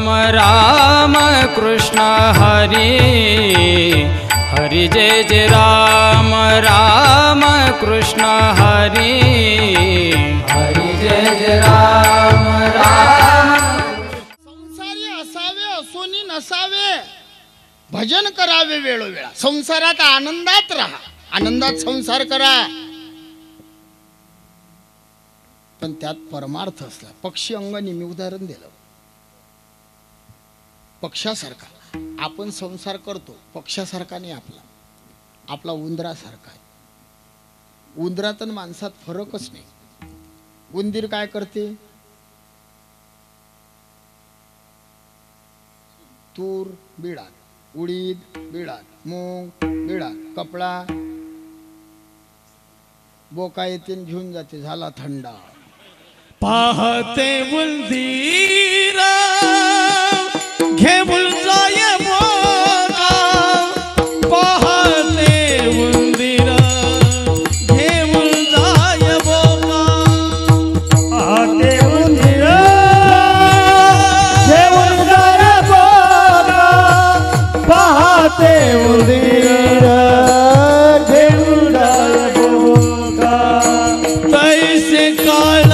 राम कृष्ण हरी हरि जय जय राम राम कृष्ण हरी हरि जय जय राम राम। संसारी असावे असोनी नसावे, भजन करावे वेळोवेळा। संसारात आनंदात राहा, आनंदात संसार करा, पण त्यात परमार्थ असला। पक्षी अंगणी मी उदाहरण दिलं, पक्षासारखा आपण संसार करतो, पक्षासारखा नाही आपला, आपला उंदरासारखा आहे। उंदरात आणि माणसात फरकच नाही। उंदीर काय करते? तूर बिळात, उडीद बिळात, मूग बिळात, कपडा बोका येते घेऊन जाते, झाला थंडा। पाहते उंदीर घेऊन जाय बोका, पाहते उंदीर घेऊन जाय बोका, पाहते उंदीर घेऊन जाय बोका, पाहते उंदीर घेऊन जाय बोका। तैसे काळ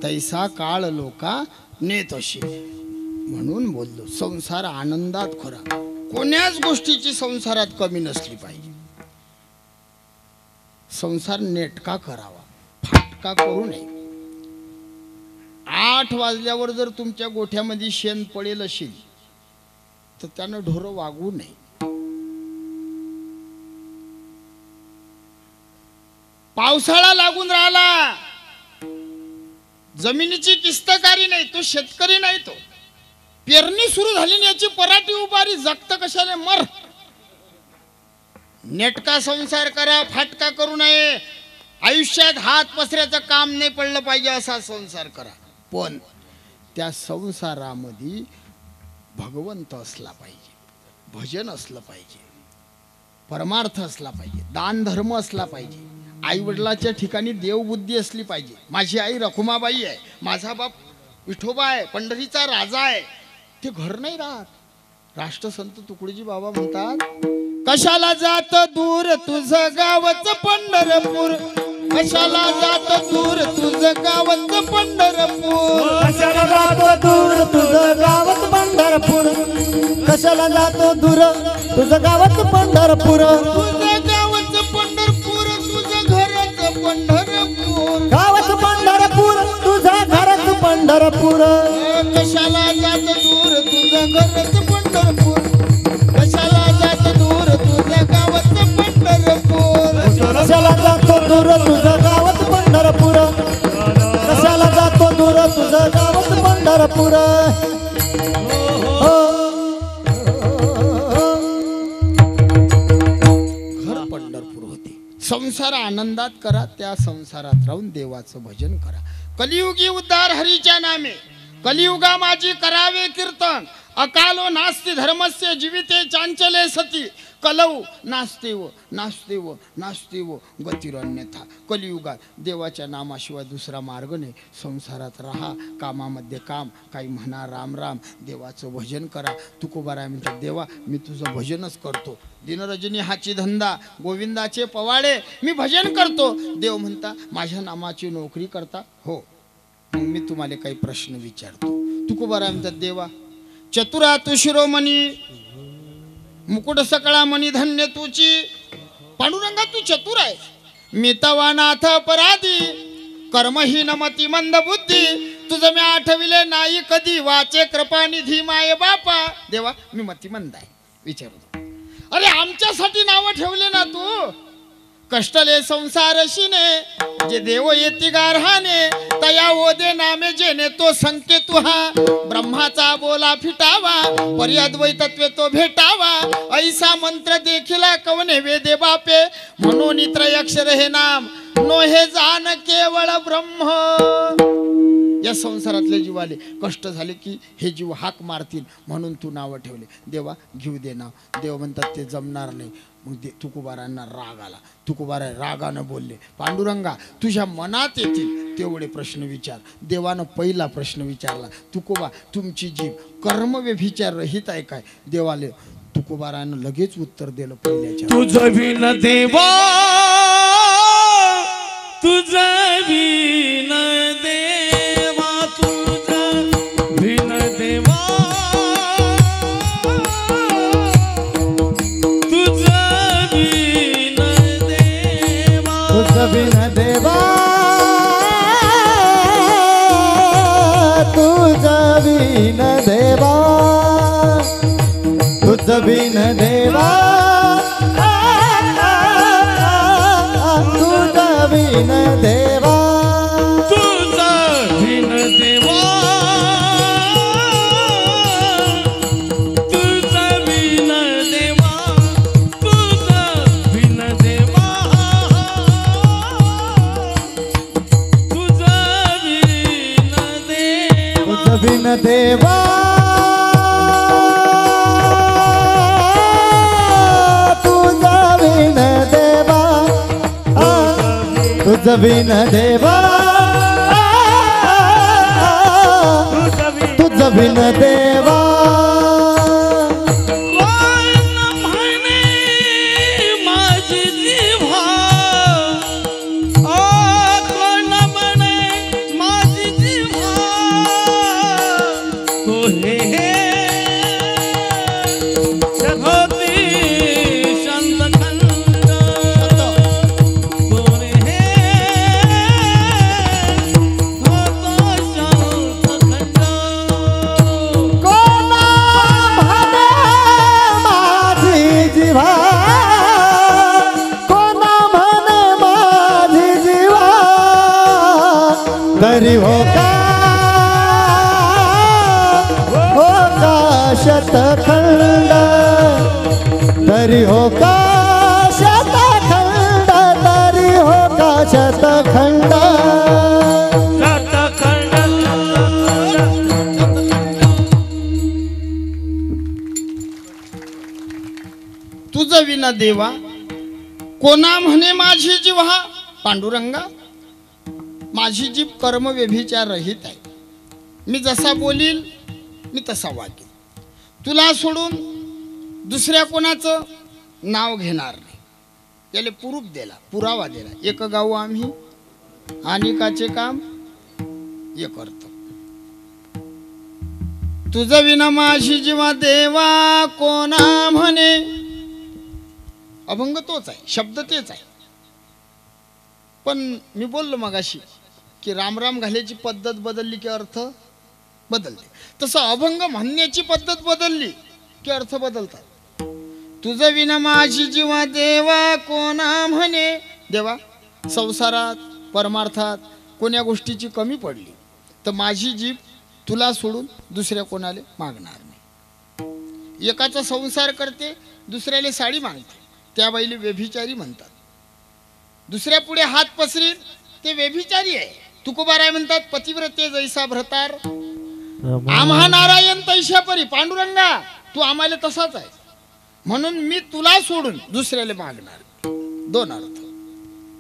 तैसा काळ लोका नेतशी। म्हणून बोललो संसार आनंदात खरा, कोण्याच गोष्टीची संसारात कमी नसली पाहिजे। संसार नेटका करावा, फाटका करू नये। 8 वाजल्यावर जर तुमच्या गोठ्यामध्ये शेण पडेल असेल तर त्यानं ढोरं वागू नये। पावसाळा लागून राहिला, जमिनीची किस्तकारी नाही, तो शेतकरी नाही, तो पेरणी सुरू झाली आणि याची पराठी उभारी, जगत कशाने मर। नेटका संसार करा, फाटका करू नये। आयुष्यात हात पसऱ्याचं काम नाही पडलं पाहिजे असा संसार करा, पण त्या संसारामध्ये भगवंत असला पाहिजे, भजन असलं पाहिजे, परमार्थ असला पाहिजे, दान धर्म असला पाहिजे, आई वडिलाच्या ठिकाणी देवबुद्धी असली पाहिजे। माझी आई रखुमाबाई आहे, माझा बाप विठोबा आहे, पंढरीचा राजा आहे, ते घर नाही राहत। राष्ट्रसंत तुकडोजी बाबा म्हणतात, कशाला जात दूर तुझं गावच पंढरपूर, कशाला जात दूर तुझं गावच पंढरपूर, कशाला जातो दूर तुझं गावच पंढरपूर, कशाला जातो दूर तुझं गावच पंढरपूर, तुझं गावच पंढरपूर, तुझं घरच पंढरपूर, गावच पंढरपूर तुझं घरच पंढरपूर, कशाला जात दूर तुझं घरच पंढरपूर, कशाला जात दूर तुझं गावच पंढरपूर, कशाला जातो दूर तुझं गावच पंढरपूर, कशाला जातो दूर तुझं गावच पंढरपूर। संसार आनंदात करा, त्या संसारात राहून देवाचं भजन करा. कलियुगी उद्धार हरीच्या नामे, कलियुगा माझी करावे कीर्तन. अकालो नास्ति धर्मस्य जीविते चांचले सती. कलौ नास्तेव नास्तेव नास्तेव गतिरन्यथा. कलियुगात देवाच्या नामाशिवाय दुसरा मार्ग नाही. संसारात राहा, कामामध्ये काम, काही म्हणा राम राम, देवाचं भजन करा. तुकोबाराय म्हणतात, देवा मी तुझं भजनच करतो. दिनरजनी हाची धंदा, गोविंदाचे पवाडे मी भजन करतो. देव म्हणता, माझ्या नामाची नोकरी करता? हो. मग मी तुम्हाला काही प्रश्न विचारतो. तुकोबाराय म्हणतात, देवा चतुरा तू शिरोमणी, मुकुट सकळा मणी धन्य तुची. पांडुरंगा तू चतुर आहे. मी तवा नाथ अपराधी, कर्महीन मती मंद बुद्धी. तुझं मी आठविले नाही कधी, वाचे कृपानिधी माये बापा. देवा मी मतिमंद आहे. विचारतो, अरे आमच्यासाठी नाव ठेवले ना तू. कष्टले संसारशीने, जे देव येती गारहाने. तया ओदे नामे जेने तो संकेतु हा. ब्रह्माचा बोला फिटावा, पर्याद्वैतत्वे तो भेटावा. ऐसा मंत्र देखिला कवने वेदे बापे. म्हणून त्रयक्षर हे नाम, नो हे जाण केवळ ब्रह्म. या संसारातले जीवाले कष्ट झाले की हे जीव हाक मारतील, म्हणून तू नावं ठेवले. देवा घेऊ दे नाव. देव म्हणतात, ते जमणार नाही. मग तुकोबारांना राग आला. तुकोबारा रागानं बोलले, पांडुरंगा तुझ्या मनात येतील तेवढे प्रश्न विचार. देवानं पहिला प्रश्न विचारला, तुकोबा तुमची जीभ कर्मव्यभिचार रहित आहे काय? देवाले तुकोबारानं लगेच उत्तर दिलं पहिल्याच्या, तुझं बिन देवा, तुझं बिन देवा, तुझं बिन देवा, तुझं बिन देवा, तुझं बिन देवा, तुझं बिन देवा, तुझं बिन देवा, तुझं बिन देवा, तुझं बिन देवा, तुझं बिन देवा, तुझं बिन देवा, तुझं बिन देवा, तुझं बिन देवा, तुझं बिन देवा, तुझं बिन देवा, तुझं बिन देवा. कोण म्हणे माझी जिव्हा, कोण म्हणे माझी जिव्हा, तो हे होती शांतखंड, तो हे होतो शांतखंड. कोणा म्हणे माझी जिव्हा, कोणा म्हणे माझी जिव्हा, तरी हो का शतखंड, तरी हो का शतखंड, तरी हो का शतखंड. तुझं विना देवा, कोणा म्हणे माझी जिव्हा. पांडुरंगा माझी जीभ कर्म व्यभिचार रहित आहे. मी जसा बोलील मी तसा वागेल. तुला सोडून दुसऱ्या कोणाचं नाव घेणार नाही. त्याला पुरूप दिला, पुरावा दिला. एक गाऊ आम्ही अनेकाचे काम हे करतो. तुझं विना माझी जीवा देवा, कोणा म्हणे. अभंग तोच आहे, शब्द तेच आहे. पण मी बोललो मगाशी की राम राम घालायची पद्धत बदलली की अर्थ बदलते. तसं अभंग म्हणण्याची पद्धत बदलली की अर्थ बदलतात. तुझं विना माझी जीवा देवा, कोणा म्हणे. देवा संसारात परमार्थात कोण्या गोष्टीची कमी पडली तर माझी जीभ तुला सोडून दुसऱ्या कोणाला मागणार नाही. एकाचा संसार करते, दुसऱ्याला साडी मागते, त्या बाईला व्यभिचारी म्हणतात. दुसऱ्या पुढे हात पसरीन ते व्यभिचारी आहे. तुकोबाराय म्हणतात पतिव्रते जैसा भ्रतार आम्हा नारायण तैशा परी. पांडुरंगा तू आम्हाला तसाच आहे म्हणून मी तुला सोडून दुसऱ्याला मागणार. 2 अर्थ.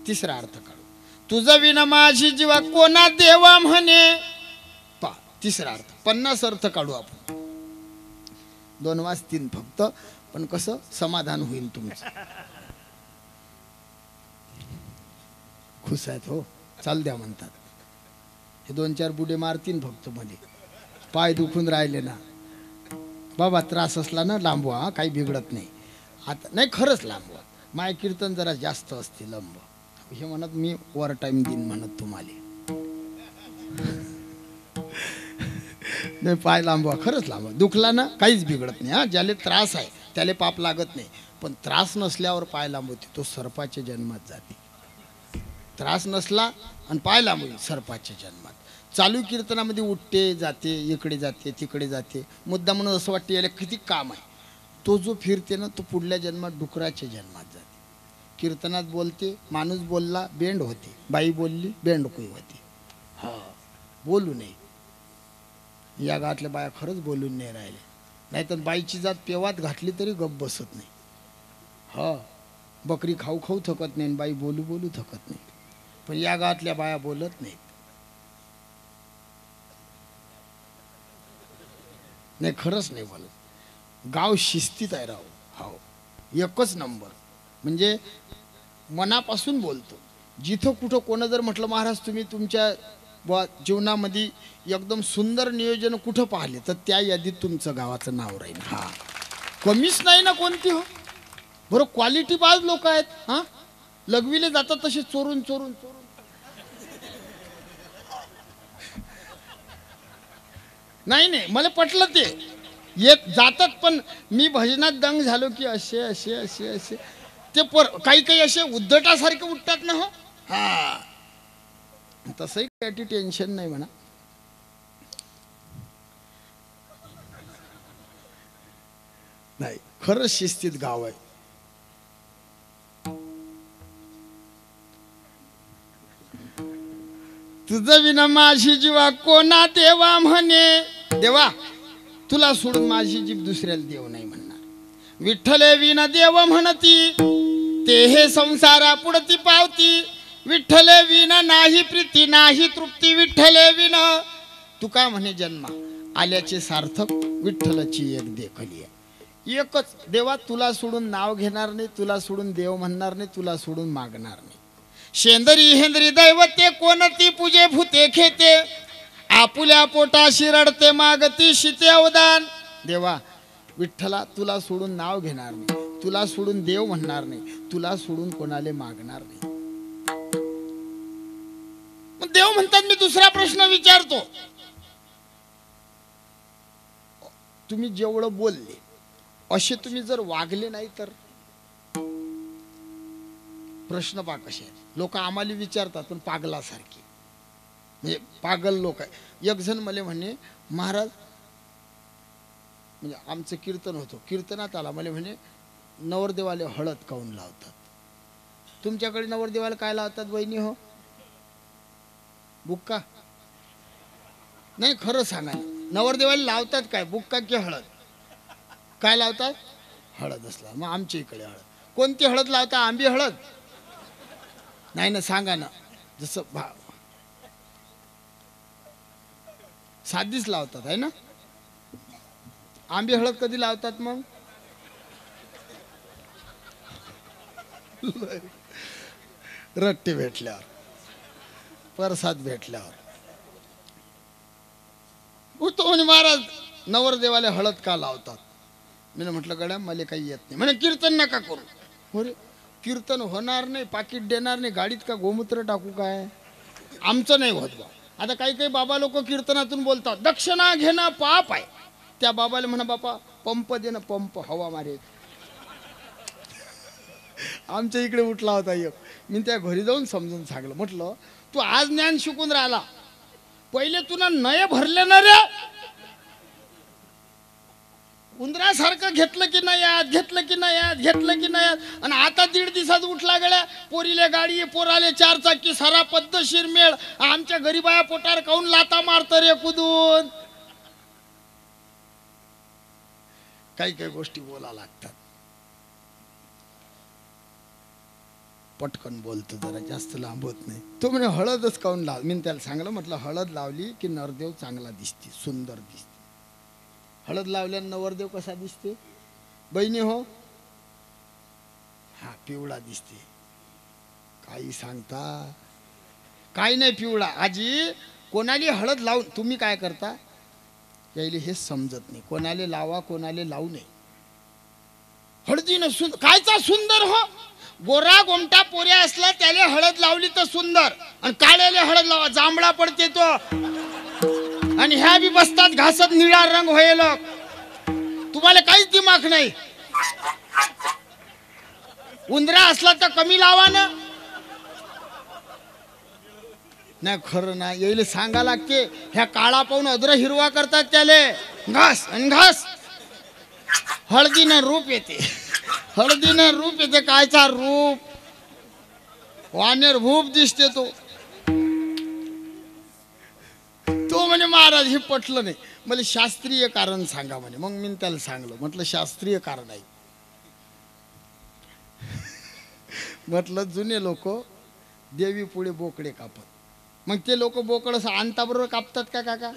तिसरा अर्थ काढू. तुझं विना माझी जीवा कोणा देवा म्हणे. तिसरा अर्थ. 50 अर्थ काढू आपण. 2 वाज 3 फक्त. पण कसं समाधान होईल तुमचं. खुश आहेत हो. चाल द्या म्हणतात. हे 2-4 बुडे मारतीन फक्त मध्ये. पाय दुखून राहिले ना बाबा त्रास असला ना लांबवा. काही बिघडत नाही. आता नाही खरंच लांबवा. माय कीर्तन जरा जास्त असते लंब. हे म्हणत मी ओव्हर टाइम देईन म्हणत तुम्हाला. नाही पाय लांबवा. खरंच लांबवा. दुखला ना काहीच बिघडत नाही. हा ज्याला त्रास आहे त्याला पाप लागत नाही. पण त्रास नसल्यावर पाय लांबवते तो सर्पाच्या जन्मात जाते. त्रास नसला आणि पाय लांबवली सर्पाच्या जन्मात. चालू कीर्तनामध्ये उठते जाते इकडे जाते तिकडे जाते. मुद्दा म्हणून असं वाटते याला किती काम आहे. तो जो फिरते ना तो पुढल्या जन्मात डुकराच्या जन्मात जाते. कीर्तनात बोलते माणूस बोलला बेंड होते. बाई बोलली बेंडकुई होते. हा बोलू नये. या गावातल्या बाया खरंच बोलून नाही राहिले. नाहीतर बाईची जात पेवात घातली तरी गप बसत नाही. हा बकरी खाऊ खाऊ थकत नाही बाई बोलू बोलू थकत नाही. पण या गावातल्या बाया बोलत नाहीत. नाही खरंच नाही बोलत. गाव शिस्तीत आहे राव. हो एकच नंबर. म्हणजे मनापासून बोलतो. जिथं कुठं कोणं जर म्हटलं महाराज तुम्ही तुमच्या जीवनामध्ये एकदम सुंदर नियोजन कुठं पाहिले तर त्या यादीत तुमचं गावाचं नाव राहील. हा कमीच नाही ना कोणती. हो बरं क्वालिटी बाज लोक आहेत. हा लघवीले जातात तसे चोरून चोरून चोरून. नाही नाही मला पटलं ते. येत जातात पण मी भजनात दंग झालो की असे असे असे असे ते काही काही असे उद्धटासारखे उठतात ना. हो हा तसंही काही टेन्शन नाही म्हणा. नाही खरंच शिस्तीत गाव आहे. तुझं विना माझी जीवा कोणा देवा म्हणे. देवा तुला सोडून माझी जीव दुसऱ्याला देव नाही म्हणणार. विठ्ठले विना देव म्हणती ते हे संसारा पुढती पावती. विठ्ठले विना नाही प्रीती नाही तृप्ती. विठ्ठले विना तू काय म्हणे जन्मा आल्याचे सार्थक. विठ्ठलाची एक देखली आहे. एकच देवा तुला सोडून नाव घेणार नाही. तुला सोडून देव म्हणणार नाही. तुला सोडून मागणार नाही. शेंदरी हेंदरी दैवते कोणती पूजे भूते खेते. आपुल्या पोटाशी रडते मागती शिते अवदान. देवा विठ्ठला तुला सोडून नाव घेणार नाही. तुला सोडून देव म्हणणार नाही. तुला सोडून कोणाले मागणार नाही. देव म्हणतात मी दुसरा प्रश्न विचारतो. तुम्ही जेवढं बोलले असे तुम्ही जर वागले नाही तर प्रश्न पा कसे आहेत. लोक आम्हाला विचारतात पण पागलासारखे. म्हणजे पागल लोक आहे. एक जण मला म्हणे महाराज म्हणजे आमचं कीर्तन होतं. कीर्तनात आला मला म्हणे नवरदेवाले हळद काऊन लावतात. तुमच्याकडे नवरदेवाला काय लावतात बहिणी हो. बुक्का नाही खरं सांगा नवरदेवाला लावतात काय बुक्का की हळद. काय लावतात हळद असला. मग आमच्या इकडे हळद. कोणती हळद लावता. आंबी हळद नाही ना सांगा ना. जसं साधीच लावतात आहे ना. आंबी हळद कधी लावतात मग रट्टे भेटल्यावर प्रसाद भेटल्यावर. तो म्हणे महाराज नवरदेवाला हळद का लावतात. मी म्हटलं गड्या मला काही येत नाही. म्हणे कीर्तन नका करू. अरे कीर्तन होणार नाही. पाकिट देणार नाही. गाडीत का गोमूत्र टाकू काय. आमचं नाही होत बा. आता काही काही बाबा लोक कीर्तनातून बोलतात दक्षिणा घेणं पाप आहे. त्या बाबाला म्हणा बापा पंप दे ना पंप हवा मारे. आमच्या इकडे उठला होता एक. मी त्या घरी जाऊन समजून सांगलं. म्हटलं तू आज ज्ञान शिकून राहिला पहिले तुला नये भरले ना रे. उंदरासारखं घेतलं की नाही यात, घेतलं की नाही यात, घेतलं की नाही यात. आणि आता 1.5 दिवसात उठला गड्या, पोरीले गाडी, पोराले 4 चाकी, सारा पद्धतशीर मेळ. आमच्या गरीबाया पोटार काऊन लाता मारत रे कुदून. काही काही गोष्टी बोला लागतात. पटकन बोलतो, जरा जास्त लांब होत नाही. तो म्हणे हळदच काऊन लाव. मी त्याला सांगलं, म्हटलं हळद लावली की नरदेव चांगला दिसते, सुंदर दिसते. हळद लावल्यानं नवरदेव कसा दिसते बहिणी हो? हा, पिवळा दिसते. काही सांगता, काही नाही पिवळा. आजी कोणाली हळद लावून तुम्ही काय करता, यायले हेच समजत नाही. कोणाले लावा, कोणाले लावू नये. हळदीनं कायचा सुंदर हो. गोरा गोमटा पोऱ्या असला त्याले हळद लावली तर सुंदर, आणि काळ्याले हळद लावा जांभळा पडते तो. आणि ह्या बी बसतात घासत, निळा रंग होईल. तुम्हाला काहीच दिमाग नाही. उंदरा असला तर कमी लावा ना. नाही खरं ना, येईल सांगा लागते. ह्या काळा पाहून अद्र हिरवा करतात त्याले. घास आणि घास. हळदीनं रूप येते, हळदीनं रूप येते. कायचा रूप, वानेर भूप दिसते तो. तो म्हणे महाराज हे पटलं नाही, मला शास्त्रीय कारण सांगा म्हणे. मग मी त्याला सांगलो, म्हटलं शास्त्रीय कारण आहे. म्हटलं जुने लोक देवी पुढे बोकडे कापत. मग ते लोक बोकड असं आणताबरोबर कापतात का काका?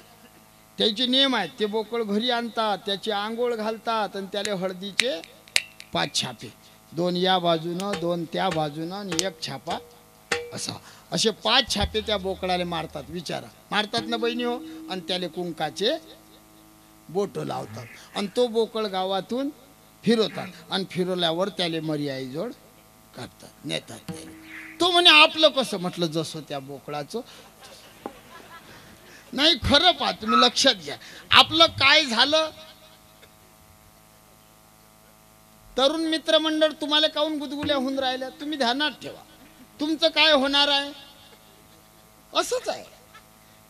त्याचे नियम आहेत. ते बोकड घरी आणतात, त्याची आंघोळ घालतात, आणि त्याला हळदीचे 5 छापे, 2 या बाजूनं, 2 त्या बाजूनं, आणि 1 छापा असा. असे 5 छापे त्या बोकडाला मारतात. विचारा, मारतात ना बहिणी हो. आणि त्याला कुंकाचे बोट लावतात, आणि तो बोकड गावातून फिरवतात, आणि फिरवल्यावर त्याला मर्याईजोड काढतात, नेतात त्याला. तो म्हणे आपलं कसं? म्हटलं जसं त्या बोकडाचं. नाही खरं पहा, तुम्ही लक्षात घ्या. आपलं काय झालं, तरुण मित्रमंडळ तुम्हाला काऊन गुदगुल्या होऊन राहिल्या, तुम्ही ध्यानात ठेवा. तुमचं काय होणार आहे, असंच आहे.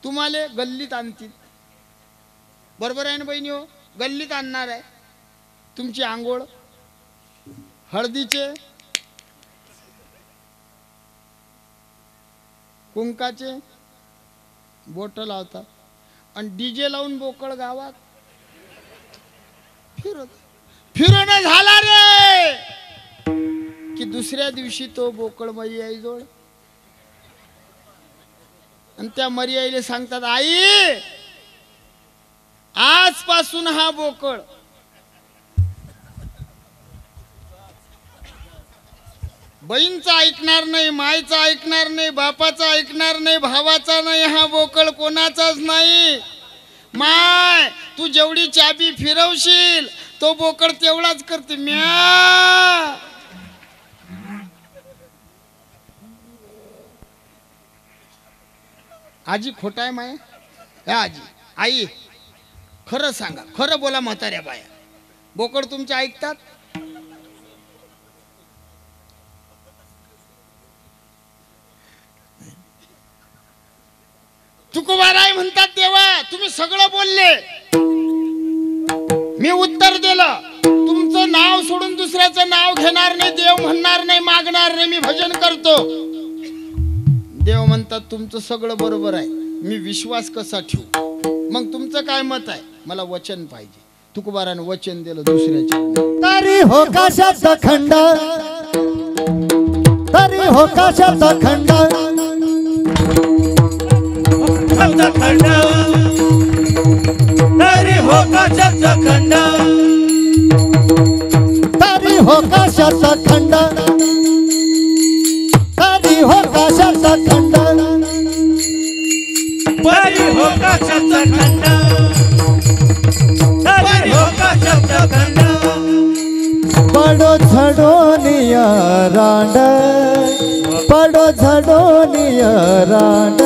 तुम्हाला गल्लीत आणतील, बरोबर आहे ना बहिणी हो? गल्लीत आणणार आहे. तुमची आंघोळ हळदीचे, कुंकाचे बोट लावतात, आणि डीजे लावून बोकळ गावात फिरत. फिरणं झाला रे की दुसऱ्या दिवशी तो बोकळ मर्याई जोड, आणि त्या मर्याईला सांगतात, आई आजपासून हा बोकळ बहीणचा ऐकणार नाही, मायचा ऐकणार नाही, बापाचा ऐकणार नाही, भावाचा नाही. हा बोकळ कोणाचाच नाही. माय तू जेवढी चाबी फिरवशील तो बोकळ तेवढाच करते. म्या आजी खोटा आहे माय? आजी आई खरं सांगा, खरं बोला म्हाताऱ्या बाया, बोकड तुमचे ऐकतात? तुकोबाराय म्हणतात देवा तुम्ही सगळं बोलले, मी उत्तर दिलं. तुमचं नाव सोडून दुसऱ्याचं नाव घेणार नाही, देव म्हणणार नाही, मागणार नाही, मी भजन करतो. देव म्हणतात तुमचं सगळं बरोबर आहे, मी विश्वास कसा ठेवू? मग तुमचं काय मत आहे? मला वचन पाहिजे. तुकोबाराने वचन दिलं दुसऱ्याच्या. तरी हो कशाचा खंड, तरी हो कशाचा खंड, खंड तरी हो कशाचा खंड, तरी हो कशाचा खंड, तरी हो कशाचा खंड, तरी हो कशाचा खंड, तरी हो कशाचा खंड. पडो झडोनिया रांड, पडो झडोनिया रांड,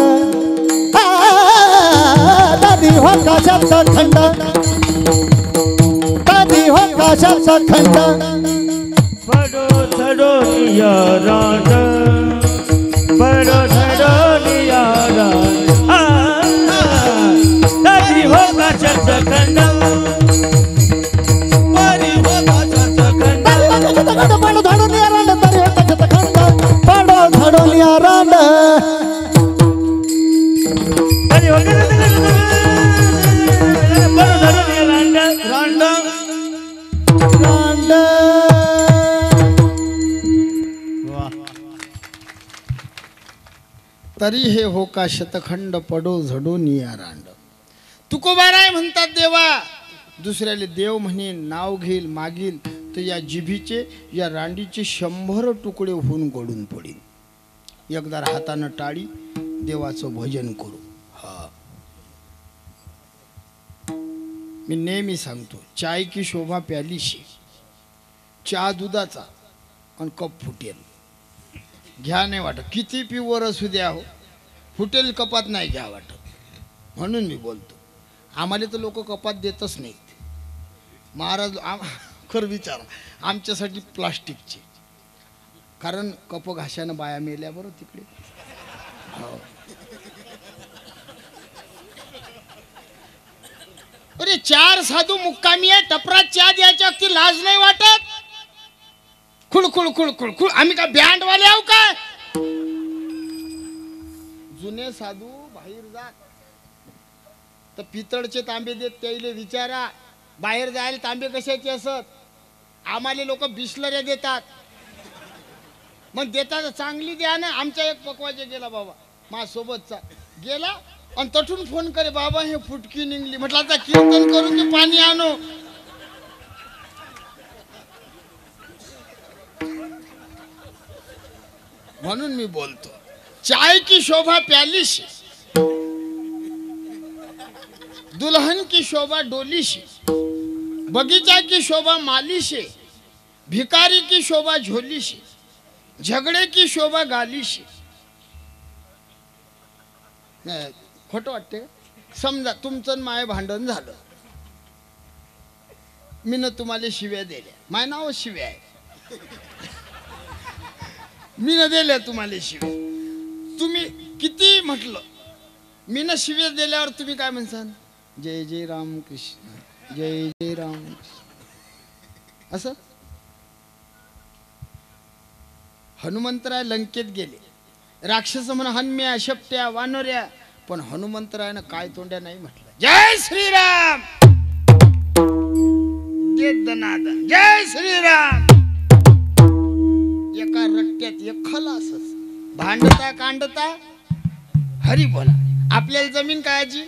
तरी हो कशाचा खंड, तरी हो कशाचा खंड. पडो झडोनिया रांड, पडो झडोनिया रांड, तरी हो कशाचा खंड, रांड रांड तरी हे हो का शतखंड पडो झडो निया रांड. तुकोबाराय म्हणतात देवा, दुसऱ्याले देव म्हणे, नाव घेईल मागील तर या जिभीचे या रांडीचे 100 तुकडे होऊन गळून पडील. एकदा हातानं टाळी देवाचं भजन करू. हा मी नेहमी सांगतो, चाय की शोभा प्यालीशी, चहा दुधाचा आणि कप फुटेल. घ्या नाही वाटत, किती पिवर असू द्या हो, फुटेल कपात नाही घ्या वाटत. म्हणून मी बोलतो, आम्हाला तर लोक कपात देतच नाहीत. महाराज खरं विचारा, आमच्यासाठी प्लास्टिकचे, कारण कप घाशानं बाया मेल्या बरं तिकडे. हो. अरे 4 साधू मुक्कामी आहे, टपरात चहा द्यायच्या अगदी लाज नाही वाटत. खुळ खुळ खुळ खुळ खुळ, आम्ही काय बँडवाले आहो काय? जुने साधू बाहेर जात तर पितळचे तांबे देत, त्याईले विचारा बाहेर जायला तांबे कशाचे असत. आम्हाला लोक बिस्लऱ्या देतात. मग देतात चांगली द्या ना. आमचा एक पकवाजे गेला बाबा, माझ्यासोबतचा गेला आणि तठून फोन करे, बाबा हे फुटकी निघली. म्हटलं आता कीर्तन करून की पाणी आणू. म्हणून मी बोलतो, चाय की शोभा प्याली से, दुल्हन की शोभा डोली से, बगीचा की शोभा माली से, भिकारी की शोभा झोली से, झगड़े की शोभा गाली से. खोटं वाटते. समजा तुमचं माय भांडण झालं, मी न तुम्हाला शिव्या दिल्या, माय नाव शिव्या आहे, मी न दिल्या तुम्हाला शिव्या. तुम्ही किती म्हटलं, मी न शिव्या दिल्यावर तुम्ही काय म्हणसाल, जय जय राम कृष्ण, जय जय राम कृष्ण. असं हनुमंतराय लंकेत गेले, राक्षस म्हणा हन्म्या शपट्या वानोऱ्या, पण हनुमंतरायनं काय तोंड्या नाही म्हटलं, जय श्रीराम. जय श्रीराम. एका रट्ट्यात एक खलासच. भांडता कांडता हरी बोला. आपल्याला जमीन काय आजी,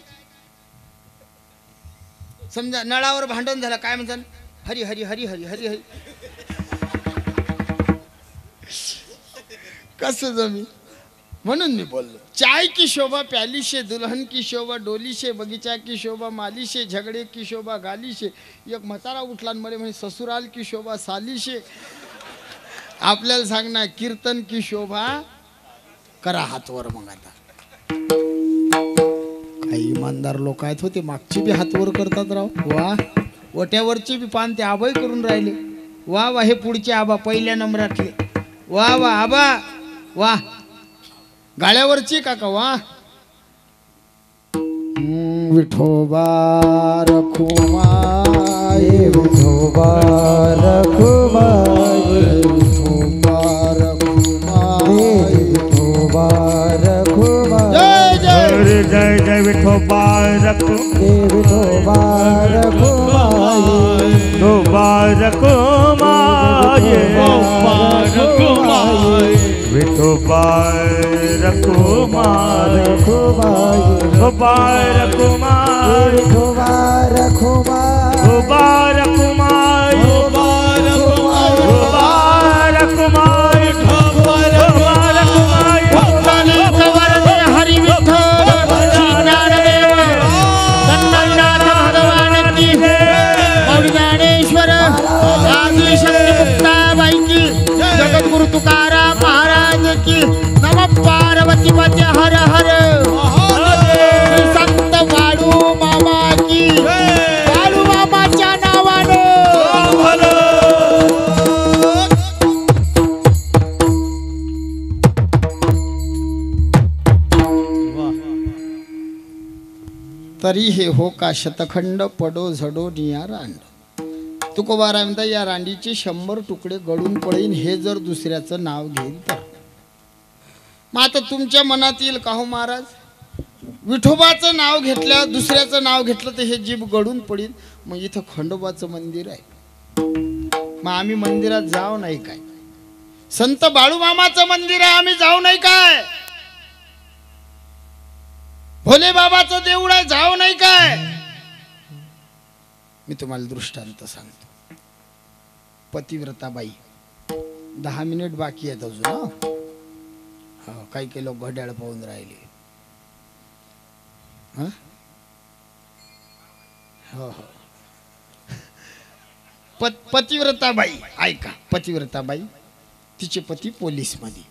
समजा नळावर भांडण झालं, काय म्हणतात, हरी हरी हरी हरी हरी हरी. कसं जमीन. म्हणून मी बोललो, चाय की शोभा प्याली से, दुल्हन की शोभा डोली से, बगीचा की शोभा माली से, झगड़े की शोभा गाली से. एक म्हातारा उठला आणि मला म्हणे, ससुराल की शोभा साली से. आपल्याला सांगणार, कीर्तन की शोभा करा हातवर. मग आता काही इमानदार लोक आहेत होते, मागची बी हातवर करतात राव. वा, ओट्यावरचे बी पान ते आबाई करून राहिले. वा वा, हे पुढचे आबा पहिल्या नंबरातले. वा वा आबा वा. गाळ्यावरची काका वा. विठोबा रखुमाई, विठोबा रखुमाई, विठोबा रखुमाई, विठोबा रखुमाई. जय जय जय विठोबा रखुमाई, विठोबा रखुमाई, विठोबा रखुमाई, विठोबा रखुमाई, विठोबा रखुमाई, विठोबा रखुमाई, विठोबा रखुमाई, विठोबा रखुमाई, विठोबा रखुमाई. भक्ताने कवरले हरी विठ्ठल श्रीज्ञानदेव दंडनाथ भगवान की और ज्ञानेश्वर आदि शक्ती मुक्ताबाई की, जगद्गुरु तुकाराम महाराज की. नमः पार्वती पते हर हर. श्री संत वाळू मामा की, वाळू मामाच्या नावानं. तरी हे हो का शतखंड पडो झडो निया रांड. तुकोबाराय म्हणता, या रांडीचे 100 तुकडे गळून पडेन, हे जर दुसऱ्याचं नाव घेईल तर. मग आता तुमच्या मनात येईल का हो महाराज, विठोबाचं नाव घेतलं दुसऱ्याचं नाव घेतलं तर हे जीभ गळून पडील. मग इथं खंडोबाचं मंदिर आहे, मग आम्ही मंदिरात जाऊ नाही काय? संत बाळूमामाचं मंदिर आहे, आम्ही जाऊ नाही काय? भोले बाबाचं देऊळ आहे, जाऊ नाही काय? मी तुम्हाला दृष्टांत सांगतो. पतिव्रता बाई, 10 मिनिट बाकी आहेत अजून. काही काही लोक घड्याळ पाहून राहिले. हो हो. पतिव्रताबाई ऐका. पतिव्रताबाई, तिचे पती पोलीस मध्ये.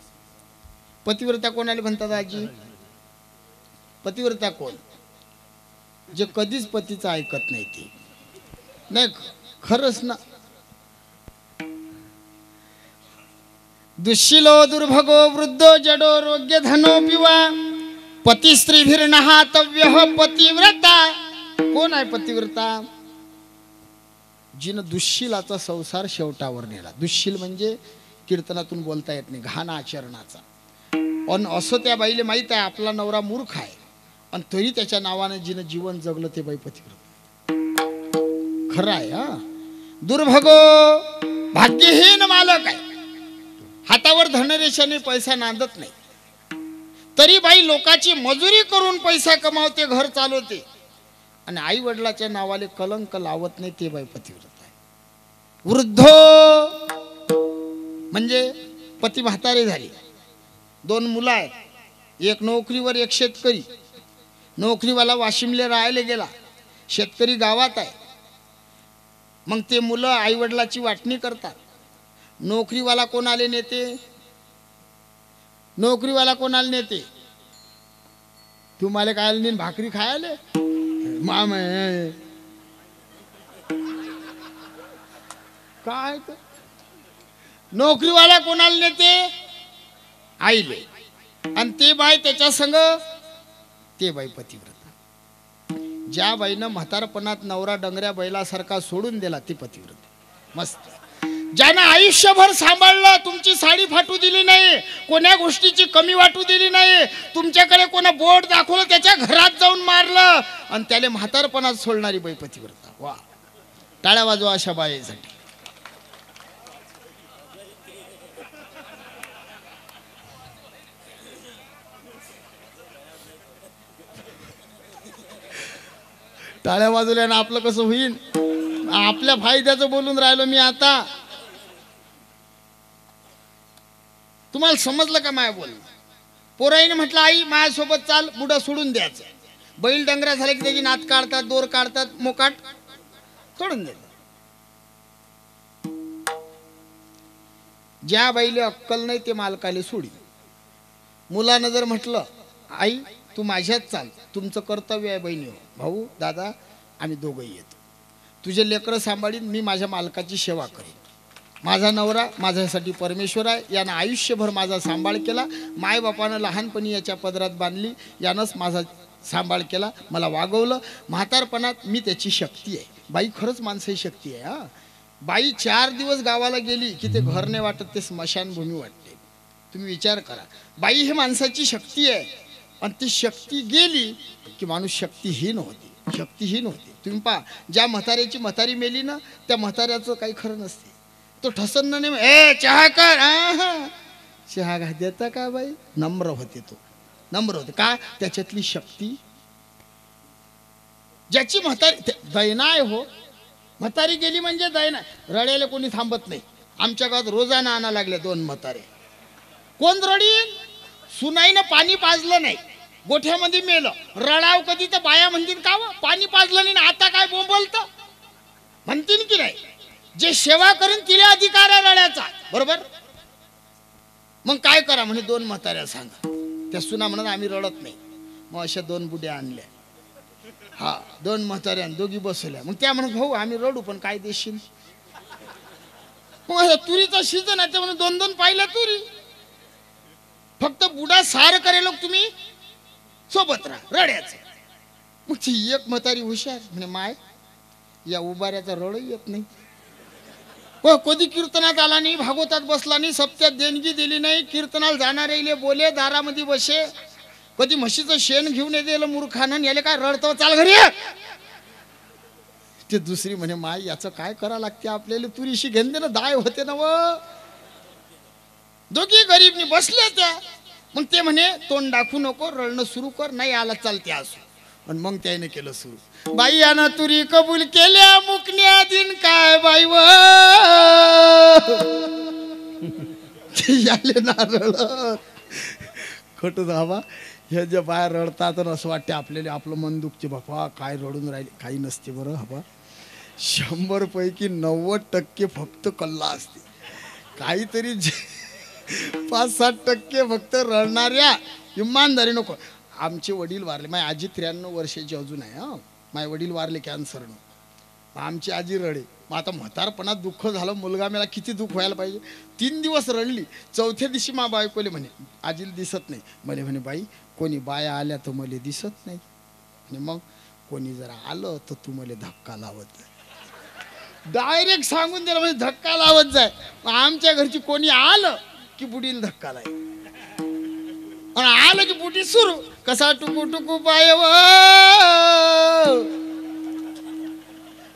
पतिव्रता कोणाला म्हणतात आजी? पतिव्रता कोण? जे कधीच पतीचं ऐकत नाही ते. नाही खरंच ना. दुःशीलो दुर्भगो वृद्धो जडो रोग्य धनो पिवा पती स्त्रीभिर्नहातव्य पतिव्रता. कोण आहे पतिव्रता? जिनं दुःशीलाचा संसार शेवटावर नेला. दुःशील म्हणजे कीर्तनातून बोलता येत नाही, घाण आचरणाचा. पण असं त्या बाईले माहित आहे आपला नवरा मूर्ख आहे, आणि तरी त्याच्या नावाने जिनं जीवन जगलं ते बाई पतिव्रता. खरं आहे. हा, दुर्भगो भाग्यहीन मालक आहे, हातावर धनरेशाने पैसा नांदत नाही, तरी बाई लोकाची मजुरी करून पैसा कमावते, घर चालवते, आणि आई वडिलाच्या नावाले कलंक लावत नाही, ते बाई पतिव्रता आहे. वृद्धो म्हणजे पती म्हातारे झाले, 2 मुलं आहेत, एक नोकरीवर एक शेतकरी. नोकरीवाला वाशिमले राहायला गेला, शेतकरी गावात आहे. मग ते मुलं आई वडिलाची वाटणी करतात. नोकरीवाला कोणाले नेते? नोकरीवाला कोणाला नेते? तुम्हाला काय नेन? भाकरी खायले माम काय? नोकरीवाला कोणाला नेते? आईले. आणि ते बाई त्याच्या संग, ते बाई पतिव्रता. ज्या बाईनं म्हातारपणात नवरा डंगऱ्या बैलासारखा सोडून दिला ती पतिव्रता. मस्त. ज्यानं आयुष्यभर सांभाळलं, तुमची साडी फाटू दिली नाही, कोण्या गोष्टीची कमी वाटू दिली नाही, तुमच्याकडे कोणा बोट दाखवलं त्याच्या घरात जाऊन मारलं, आणि त्याला म्हातारपणात सोडणारी बाई पतिव्रता. वा, टाळ्या वाजवा अशा बाईसाठी. टाळ्या वाजवल्यानं आपलं कसं होईल? आपल्या फायद्याचं बोलून राहिलो मी आता. तुम्हाला समजलं का माया बोल? पोराईने म्हटलं आई माझ्यासोबत चाल, बुडा सोडून द्यायचं. बैल डंगरा झाले की त्याची नात काढतात, दोर काढतात, मोकाट सोडून देतात. ज्या बाईले अक्कल नाही ते मालकाले सोडी. मुलानं जर म्हटलं आई तू माझ्यात चाल, तुमचं कर्तव्य आहे बहिणी हो, भाऊ दादा आम्ही दोघंही येतो, तुझे लेकरं सांभाळीन, मी माझ्या मालकाची सेवा करेन. माझा नवरा माझ्यासाठी परमेश्वर आहे, यानं आयुष्यभर माझा सांभाळ केला, मायबापानं लहानपणी याच्या पदरात बांधली, यानंच माझा सांभाळ केला, मला वागवलं. म्हातारपणात मी त्याची शक्ती आहे. बाई खरंच माणसाची शक्ती आहे. हा, बाई 4 दिवस गावाला गेली की ते घर नाही वाटत, ते स्मशानभूमी वाटते. तुम्ही विचार करा, बाई ही माणसाची शक्ती आहे, आणि ती शक्ती गेली की माणूस शक्तीहीन होते, शक्तीहीन होते. तुम्ही पहा, ज्या म्हाताऱ्याची म्हातारी मेली ना, त्या म्हाताऱ्याचं काही खरं नसते. तो ठसन नाही, ए चहा कर, चहा घा देता का बाई? नम्र होते, तो नम्र होते. का? त्याच्यातली शक्ती. ज्याची म्हातारी दैना आहे हो, म्हातारी गेली म्हणजे दैना. रड्याला कोणी थांबत नाही. आमच्या गावात रोजाना आणा लागले 2 म्हातारे. कोण रडीन? सुनाईनं पाणी पाजलं नाही, गोठ्यामध्ये मेलं, रडाव कधी तर बाया म्हणतील का पाणी पाजलं नाही, आता काय बोंबलतं म्हणतील की नाही? जे सेवा करीन तिला अधिकार आहे रड्याचा, बरोबर? मग काय करा म्हणे, 2 म्हाताऱ्या सांगा. त्या सुना म्हणत आम्ही रडत नाही. मग अशा 2 बुड्या आणल्या. हा, 2 म्हाताऱ्या, दोघी बसवल्या. मग त्या म्हणत भाऊ आम्ही रडू पण काय देशील? मग तुरीचा सीजन आहे, म्हणून 2-2 पाहिल्या तुरी. फक्त बुडा सार करेल तुम्ही सोबत राहा रड्याचं. मग ती एक म्हातारी हुशार म्हणे, माय या उभाऱ्याचा रड येत नाही, कधी कीर्तनात आला नाही, भागवतात बसला नाही, सप्त्यात देणगी दिली नाही, कीर्तनाला जाणारे बोले दारामध्ये बसे, कधी म्हशीचं शेण घेऊन येते मूर्खानं, याले काय रडतो, चाल घरी. ते दुसरी म्हणे माय याचं काय करा लागते आपल्याला, तुरीशी घेऊन दे ना, दाय होते ना. व दोघी गरीबनी बसले त्या. मग ते म्हणे तोंड दाखवू नको, रडणं सुरू कर, नाही आला चालते असू. आणि मग त्याने केलं सुरू. बाई यानं तुरी कबूल केल्या मुकण्या दिन काय बाई व याले ना रडत खट धावा. हे जे बाहेर रडतात असं वाटते आपल्याला आपलं मन दुखते, बापा काय रडून राहिले. काही नसते बरं हबा. 100 पैकी 90% फक्त कल्ला असते. काहीतरी 5-7% फक्त रडणाऱ्या इमानदारी नको. आमचे वडील वारले, माझी आजी 93 वर्षाची अजून आहे. हां, माझे वडील वारले कॅन्सरनं. आमची आजी रडे. मग आता म्हातारपणात दुःख झालं, मुलगा मेला, किती दुःख व्हायला पाहिजे. 3 दिवस रडली. चौथ्या दिवशी मा बायकोले म्हणे आजीला दिसत नाही. मला म्हणे बाई कोणी बाया आल्या तर मला दिसत नाही. आणि मग कोणी जरा आलं तर तू मला धक्का लावत जाय. डायरेक्ट सांगून दिलं म्हणजे धक्का लावत जाय. आमच्या घरची कोणी आलं की बुडीला धक्का लाय, आणि आलं की बुटी सुरू. कसा टुकू टुकू पाय व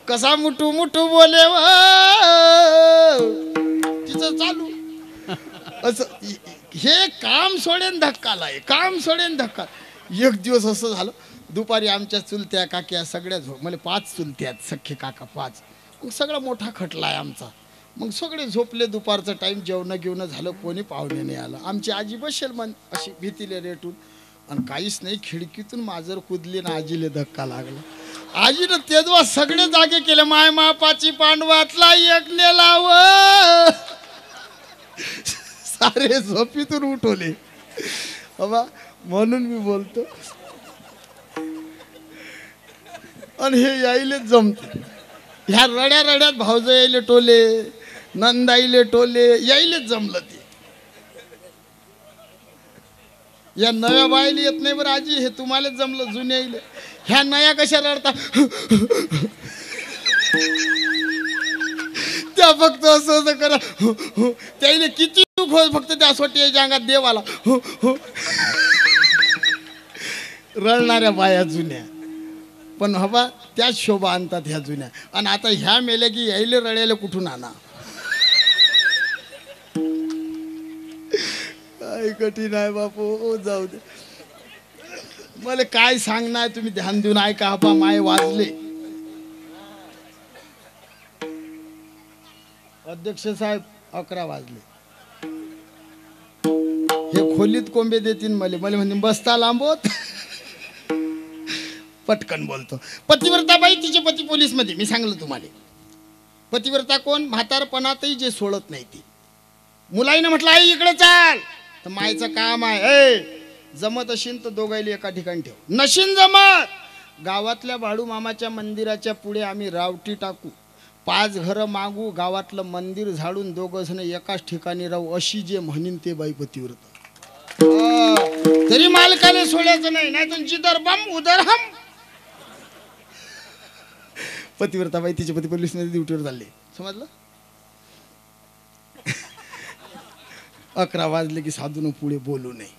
कसा मुठू मुठू बोले व तिचं चालू असं. हे काम सोडेन धक्का लाय, काम सोडेन धक्का. एक दिवस असं झालं, दुपारी आमच्या चुलत्या काक्या सगळ्या मला 5 चुलत्या आहेत, सख्खे काका 5. मग सगळा मोठा खटला आहे आमचा. मग सगळे झोपले. दुपारचं टाईम, जेवणं घेऊन झालं, कोणी पाहुणे नाही आलं. आमची आजी बसेल मन अशी भीतीले रेटून, आणि काहीच नाही. खिडकीतून माजर कुदली ना आजीले धक्का लागला. आजीनं तेव्हा सगळे जागे केले. माय मापाची पांडवातला एक नेलाव, सारे झोपीतून उठवले बाबा. म्हणून मी बोलतो, आणि हे यायले जमते. ह्या रड्या रड्यात भाऊज यायले टोले, नंदाईले टोले, यायलेच जमलं ते. या नव्या बायला येत नाही बरं आजी, हे तुम्हालाच जमलं जुन्या यायले. ह्या नया कशा रडता, त्या फक्त असं असं करा. त्याने किती दुःख होत, फक्त त्यासाठी याच्या अंगात देवाला. रडणाऱ्या बाया जुन्या, पण हवा त्याच शोभा आणतात ह्या जुन्या. आणि आता ह्या मेल्या की यायले रडायला कुठून आणा. काय कठीण आहे बापू, जाऊ दे. मला काय सांगणार, तुम्ही ध्यान देऊन ऐका. हपा माय वाजले. अध्यक्ष साहेब 11 वाजले. हे खोलीत कोंबे देतील मला म्हणजे बसता लांबवत. पटकन बोलतो. पतिव्रता बाई, तिचे पती पोलीस मध्ये. मी सांगलं तुम्हाला, पतिव्रता कोण, म्हातारपणातही जे सोडत नाही ती. मुलाईनं म्हटलं आई इकडे चाल, तर मायचं काम आहे. जमत असेल तर दोघायला एका ठिकाणी ठेव, नशीन जमत गावातल्या बाळू मामाच्या मंदिराच्या पुढे आम्ही रावटी टाकू, 5 घरं मागू, गावातलं मंदिर झाडून 2 जण एकाच ठिकाणी राहू, अशी जे म्हणीन ते बाई पतिव्रता. तरी मालकाने सोडायचं नाही, नाही तर जिदर बम उदर हम. पतिव्रता बाई तिचे पती पोलीस मध्ये ड्युटीवर चालले. समजलं. 11 वाजले की साधून पुढे बोलू नाही.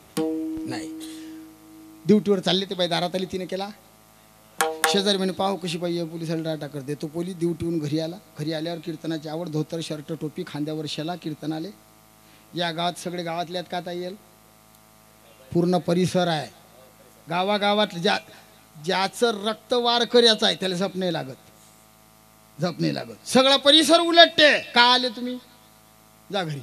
ड्युटीवर चालले ते बाई दारात आली. तिने केला शेजारी म्हणे पाहू कशी पाहिजे पोलिसाला डाटा कर देतो. पोलीस ड्युटीहून घरी आला. घरी आल्यावर कीर्तनाची आवड, धोतर शर्ट टोपी, खांद्यावर शेला, कीर्तनाले. या गावात सगळे गावातल्यात का आता येईल, पूर्ण परिसर आहे. गावागावात ज्याचं रक्त वार करायचं आहे त्याला झप नाही लागत, झप नाही लागत. सगळा परिसर उलटते. का आले तुम्ही, जा घरी.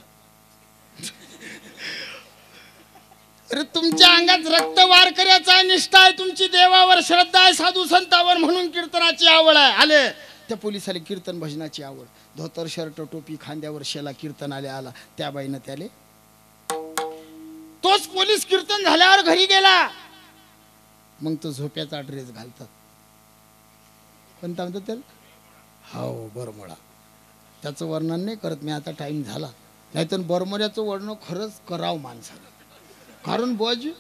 अरे तुमच्या अंगात रक्त वार करायचा निष्ठा आहे, तुमची देवावर श्रद्धा आहे, साधू संतावर, म्हणून कीर्तनाची आवड आहे. आले त्या पोलिसाला कीर्तन भजनाची आवड, धोतर शर्ट टोपी, खांद्यावर शेला, कीर्तनाले आला. त्या बाईनं त्याले, तोच पोलीस कीर्तन झाल्यावर घरी गेला. मग तो झोप्याचा ड्रेस घालतात. कोणता म्हणतात त्याला, हो बरमोडा. त्याचं वर्णन नाही करत मी आता, टाइम झाला. नाहीतर बरमोड्याचं वर्णन खरंच करावं माणसाला. कारण बुवाजी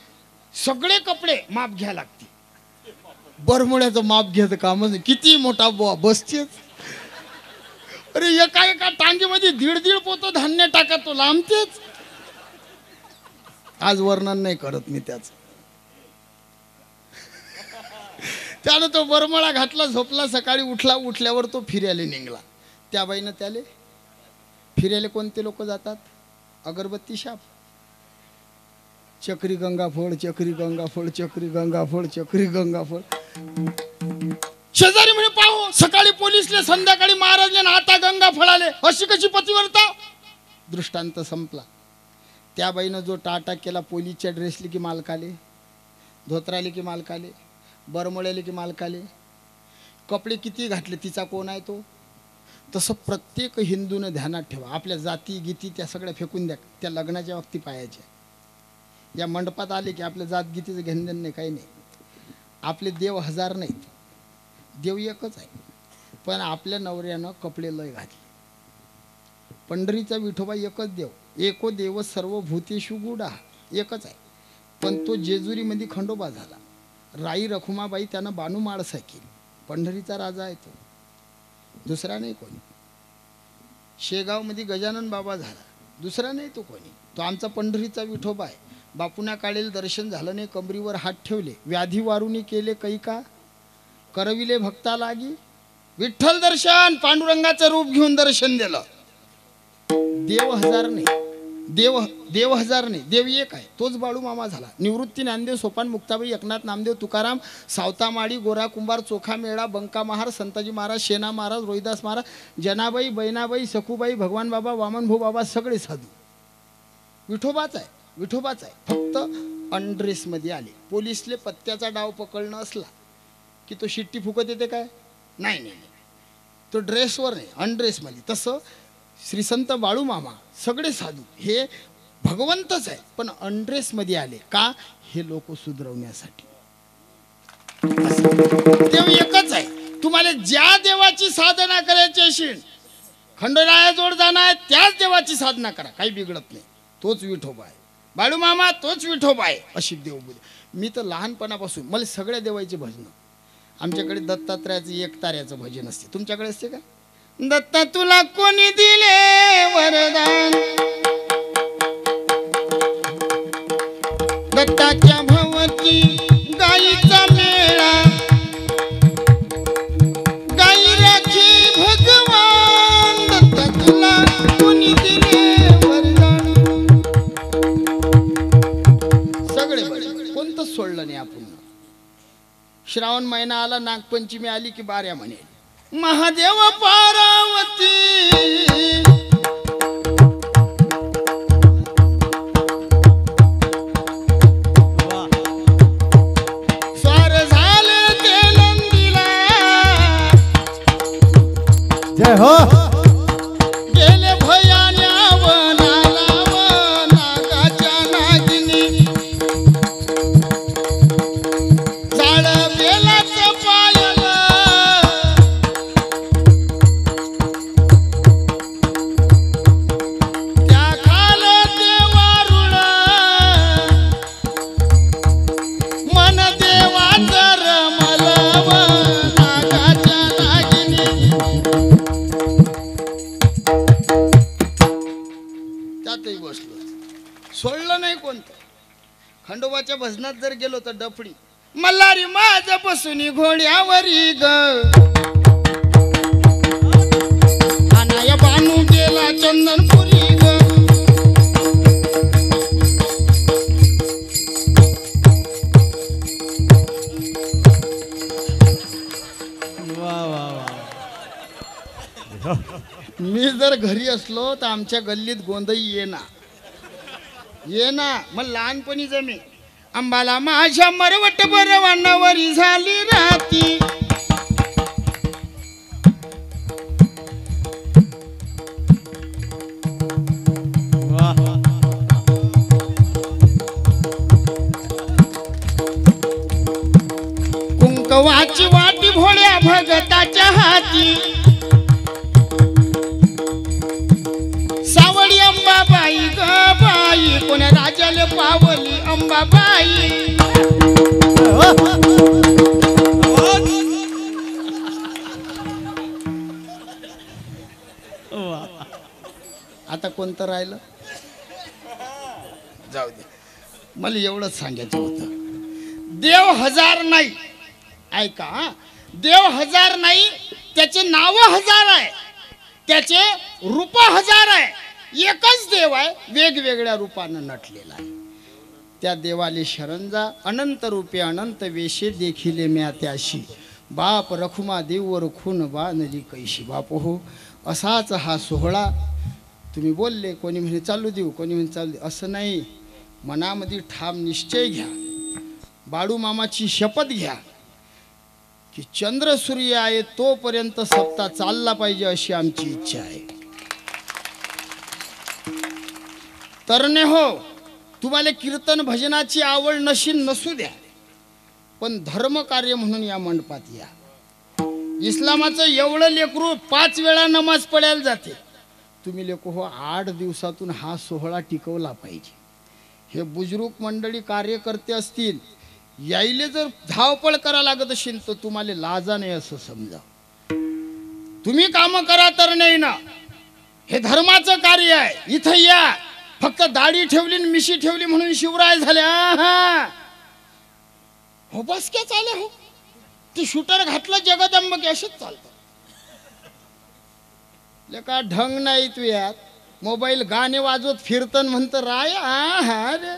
सगळे कपडे माप घ्या लागते. बरमोड्याचं माप घ्यायचं कामच नाही. किती मोठा बुवा बसतेच. अरे एका टांगेमध्ये 1.5 पोतं धान्य टाकत तो लांबतेच. आज वर्णन नाही करत मी त्याचं. त्यानं तो बरमळा घातला, झोपला, सकाळी उठल्यावर तो फिरायला निघला. त्या बाईनं त्याले फिरायला कोणते लोक जातात? अगरबत्ती शाप, चक्री गंगा फोड, चक्री गंगा फोड, चक्री गंगा फोड, चक्री गंगा फोड. शेजारी म्हणे पाहू, सकाळी पोलिसले, संध्याकाळी महाराजले, आता गंगा फळाले, अशी कशी पतिव्रता? दृष्टांत संपला. त्या बाईनं जो टाटा केला, पोलीसच्या ड्रेसली की मालकाले, धोत्राले की मालकाले, बरमळ्याले की मालकाले, कपडे किती घातले तिचा कोण आहे तो? तसं प्रत्येक हिंदूनं ध्यानात ठेवा. आपल्या जाती गीती त्या सगळ्या फेकून द्या, त्या लग्नाच्या वक्ती पायाच्या. या मंडपात आले की आपल्या जात गीतीचं घेणदेण नाही, काही नाही. आपले देव हजार नाहीत, देव एकच आहे. पण आपल्या नवऱ्यानं कपडे लय घातले. पंढरीचा विठोबा एकच देव, एको देव सर्व भूतेषु गुडा, एकच आहे. पण तो जेजुरीमध्ये खंडोबा झाला. राई रखुमाबाई त्यानं बानू माळसा केली. पंढरीचा राजा आहे तो, दुसरा नाही कोणी. शेगावमध्ये गजानन बाबा झाला, दुसरा नाही तो कोणी. तो आमचा पंढरीचा विठोबा आहे. बापूना काढेल दर्शन झालं नाही, कमरीवर हात ठेवले, व्याधी वारुनी केले कैका, करविले भक्ता लागी विठ्ठल दर्शन. पांडुरंगाचं रूप घेऊन दर्शन दिलं. देव हजार नाही, देव हजार नाही, देव एक आहे, तोच बाळू मामा झाला. निवृत्ती ज्ञानदेव, सोपान मुक्ताबाई, एकनाथ नामदेव, तुकाराम, सावतामाळी, गोरा कुंभार, चोखा मेळा, बंका महार, संताजी महाराज, शेना महाराज, रोहिदास महाराज, जनाबाई, बैनाबाई, सखूबाई, भगवान बाबा, वामनभाऊ बाबा, सगळे साधू. विठोबाच आहे, विठोबाच आहे. फक्त अनड्रेसमध्ये आले. पोलिसले पत्त्याचा डाव पकडणं असला की तो शिट्टी फुकत येते काय? नाही नाही, तो ड्रेसवर नाही, अनड्रेसमध्ये. तसं श्री संत बाळू मामा, सगळे साधू हे भगवंतच आहे, पण अनड्रेसमध्ये आले का? हे लोक सुधरवण्यासाठी. देव एकच आहे. तुम्हाला ज्या देवाची साधना करायची असेल, खंडोरायाजवळ जाणार, त्याच देवाची साधना करा, काही बिघडत नाही. तोच विठोबा आहे, बाळू मामा तोच विठोबा आहे, अशी देवबुद्धी. मी तर लहानपणापासून मला सगळ्या देवाची भजनं. आमच्याकडे दत्तात्रयाचं एक ताऱ्याचं भजन असते, तुमच्याकडे असते का? दत्ता तुला कोणी दिले वरदान, दत्ताच्या भवती गाईचा मेळा, गाई राखी भगवान, दत्ता तुला कोणी दिले वरदान. सगळे बळे, कोणतंच सोडलं नाही आपण. श्रावण महिना आला, नागपंचमी आली की बाऱ्या म्हणे महादेव पार्वती, स्वार झाले ते नंदीला, जय हो. गेले भयान्या वनाला, नागाच्या नागिनी, झाड बेलाचं पायाला, त्या खाल देवारुळ, मन देवाचं रमलव, नागाच्या नागिनी. त्यातही बसलो, सोडलं नाही कोणतं. खंडोबाच्या भजनात जर गेलो तर डफडी, मल्हारी माझ बसूनी घोड्यावरी ग, अनाया बानू गेला चंदनपुरी ग. मी जर घरी असलो तर आमच्या गल्लीत गोंधई ये ना. मग लहानपणी जमे अंबाला माझ्या मरवट बरवानावरी झाली राती, कुंकवाची वाटी भोळ्या भगताच्या हाती, सावळी अंबाबाई ग बाई, कोण्या राजाला पावली अंबाबाई. आता कोणतं राहिलं? जाऊ दे, मला एवढंच सांगायचं होतं. देव हजार नाही, ऐका हा. देव हजार नाही, त्याचे नाव हजार आहे, त्याचे रूप हजार आहे. एकच देव आहे, वेगवेगळ्या रूपानं नटलेला आहे. त्या देवाले शरण जा. अनंत रूपे अनंत वेशे देखिले म्या त्याशी. बाप रखुमा देवर खून बांधली कैशी. बाप हो, असाच हा सोहळा. तुम्ही बोलले, कोणी म्हणे चालू देऊ, कोणी म्हणे चालू देऊ. असं नाही, मनामध्ये ठाम निश्चय घ्या. बाळू मामाची शपथ घ्या की चंद्र सूर्य आहे तोपर्यंत सप्ताह चालला पाहिजे, अशी आमची इच्छा आहे. तरणे हो, तुम्हाला कीर्तन भजनाची आवड नसू द्या, पण धर्म कार्य म्हणून या मंडपात या. इस्लामाचं एवढं लेकरू 5 वेळा नमाज पडायला जाते. तुम्ही लेकरू हो, 8 दिवसातून हा सोहळा टिकवला पाहिजे. हे बुजुर्ग मंडळी कार्यकर्ते असतील, यायले जर धावपळ करा लागत असेल तर तुम्हाला लाजा नाही असं समजा. तुम्ही काम करा तर नाही ना, हे धर्माचं कार्य आहे. इथं या, फक्त दाढी ठेवली आणि मिशी ठेवली म्हणून शिवराय झाल्या. हो बस काय चाले हो, ते शूटर घातलं जगदंब की असेच चालतं. का ढंग नाही तू यात. मोबाईल गाणे वाजवत फिरतन म्हणतं राय. हा रे,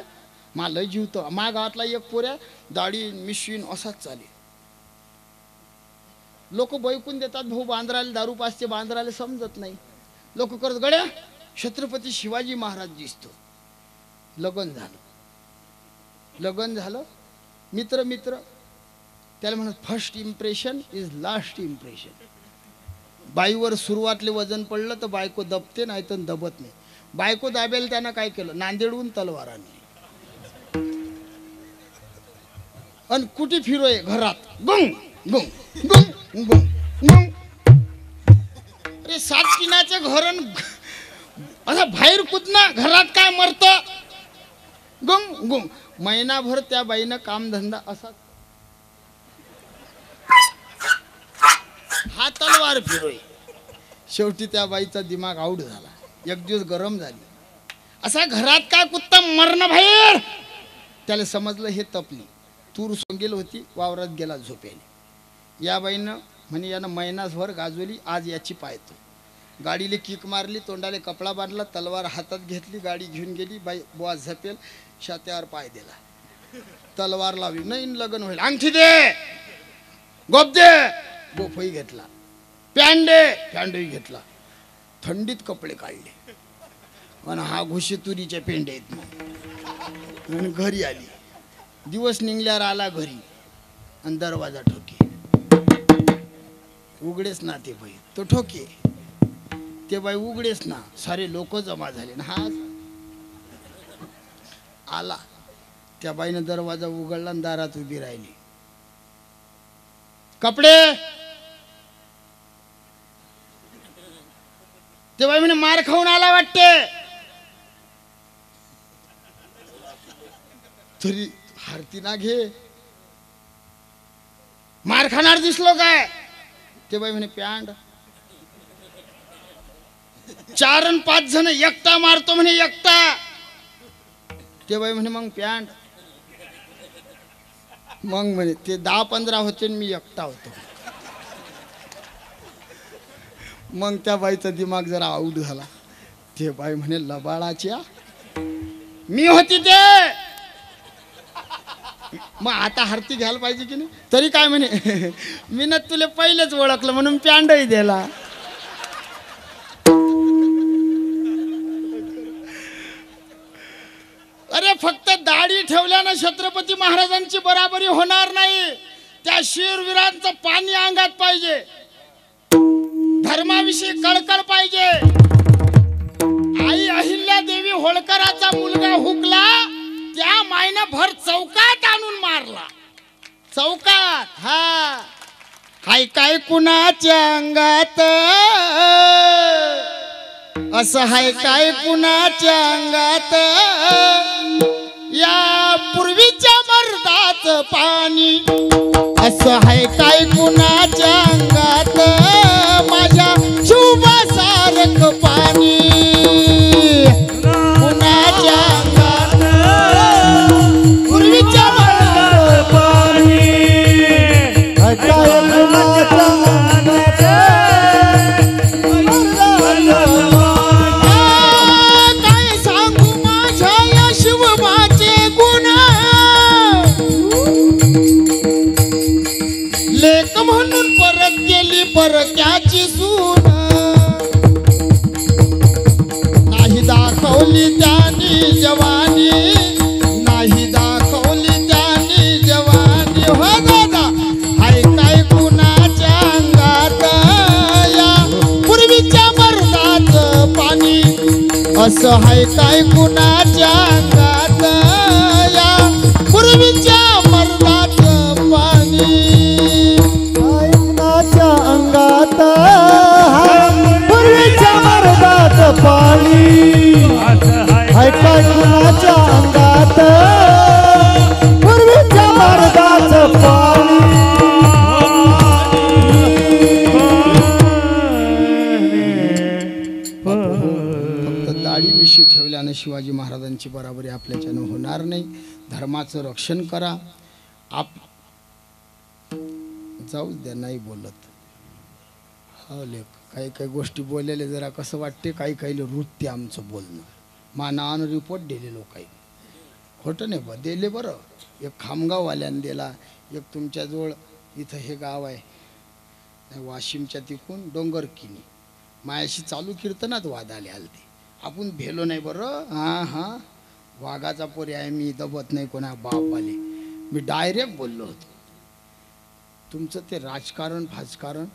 मला जीवतो. मा गावातला एक पोऱ्या दाढी मिशीन असाच चाले. लोक बैकून देतात, भाऊ बांद्राला दारू पाचते, बांद्राला समजत नाही. लोक करत गड्या छत्रपती शिवाजी महाराज दिसतो. लगन झालं, मित्र त्याला म्हणत first impression is last impression. बाईवर सुरुवातले वजन पडलं तर बायको दबते, नाही तर दबत नाही. बायको दाबेल त्यानं काय केलं, नांदेडहून तलवाराने. आणि कुठे फिरोय घरात, गुंग गुंग गुंग गुंग गुंग. अरे 7 किनाचे घर असा बाहेर कुदना, घरात काय मरत, गुंग गुंग. महिनाभर त्या बाईनं कामधंदा असा, हा तलवार फिरोय. शेवटी त्या बाईचा दिमाग आऊट झाला, एक दिवस गरम झाली. असा घरात काय कुत्ता मरण बाहेर. त्याला समजलं हे तपली. तूर सोंगेल होती, वावरात गेला झोपेली. या बाईनं म्हणे यानं महिनाभर गाजवली, आज याची पाहतो. गाडीले किक मारली, तोंडाले कपडा बांधला, तलवार हातात घेतली, गाडी घेऊन गेली. बाई बुवा झपेल, शात्यावर पाय दिला, तलवार लावली. नाही लग्न होईल, अंगठी दे, गोप दे, गोफही घेतला. पॅन्डही घेतला. थंडीत कपडे काढले आणि हा घुशी तुरीच्या पेंडे आहेत मग. घरी आली. दिवस निघल्यावर आला घरी आणि दरवाजा ठोके. उघडेच ना ते बाई, तो ठोके. ते बाई उघडेच ना. सारे लोक जमा झाले ना. हा आला. त्या बाईनं दरवाजा उघडला आणि दारात उभी राहिली. कपडे. ते बाई म्हणे मार खाऊन आला वाटते. तरी हारती ना घे, मार खाणार दिसलो काय. ते बाई म्हणे पॅन्ट. 4 आणि 5 जण एकटा मारतो म्हणे, एकटा. ते बाई म्हणे मग पॅन्ट. मग म्हणे ते 10-15 होते मी एकटा होतो. मग त्या बाईचा दिमाग जरा आऊट झाला. ते बाई म्हणे लबाडाच्या मी होती ते. मग आता हारती घ्यायला पाहिजे की नाही. तरी काय म्हणे मी ना तुला पहिलेच ओळखलं म्हणून पॅन्टही दिला. अरे फक्त दाढी ठेवल्यानं छत्रपती महाराजांची बराबरी होणार नाही. त्या शूरवीरांचं पाणी अंगात पाहिजे, धर्माविषयी कळकळ पाहिजे. आई अहिल्या देवी होळकराचा मुलगा हुकला, त्या मायनं भर चौकात आणून मारला. चौकात. हा हाय काय कुणाच्या अंगात, असं हाय काय कुणाच्या अंगात, या पूर्वीच्या मर्दाचं पाणी, असं हाय काय कुणाच्या अंगात, माझ्या शुभासारख पाणी. कुणाच्या अंगात पूर्वीच्या मर्दाचं पाणी, जवानी नाही दाखवली त्यांनी जवानी हो दादा हाय काय कुणाच्या अंगात या पूर्वीच्या मर्दाचं पाणी असं हाय काय कुणाच्या अंगात या पूर्वीच्या मर्दाचं पाणी कुणाच्या अंगात पूर्वीच्या मर्दाचं पाणी हाय काय कुणाच्या अंगात पूर्वीच्या मर्दाचं पाणी फक्त दाढी मिशी ठेवल्यानं शिवाजी महाराजांची बराबरी आपल्याच्यानं होणार नाही. धर्माचं रक्षण करा. आप जाऊ द्या नाही बोलत हो लेख काही काही गोष्टी बोललेले जरा कसं वाटते काही काही नृत्य आमचं बोलणं मानानं रिपोर्ट दिलेलो काही खोटं नाही बा दिले बरं. एक खामगाववाल्यानं दिला एक तुमच्याजवळ इथं हे गाव आहे वाशिमच्या तिकून डोंगरकिनी मायाशी चालू कीर्तनात वाद आले आलते आपण भेलो नाही बरं. हां हां वाघाचा पोरी आहे मी दबत नाही कोणा बाप आले मी डायरेक्ट बोललो होतो तुमचं ते राजकारण फाजकारण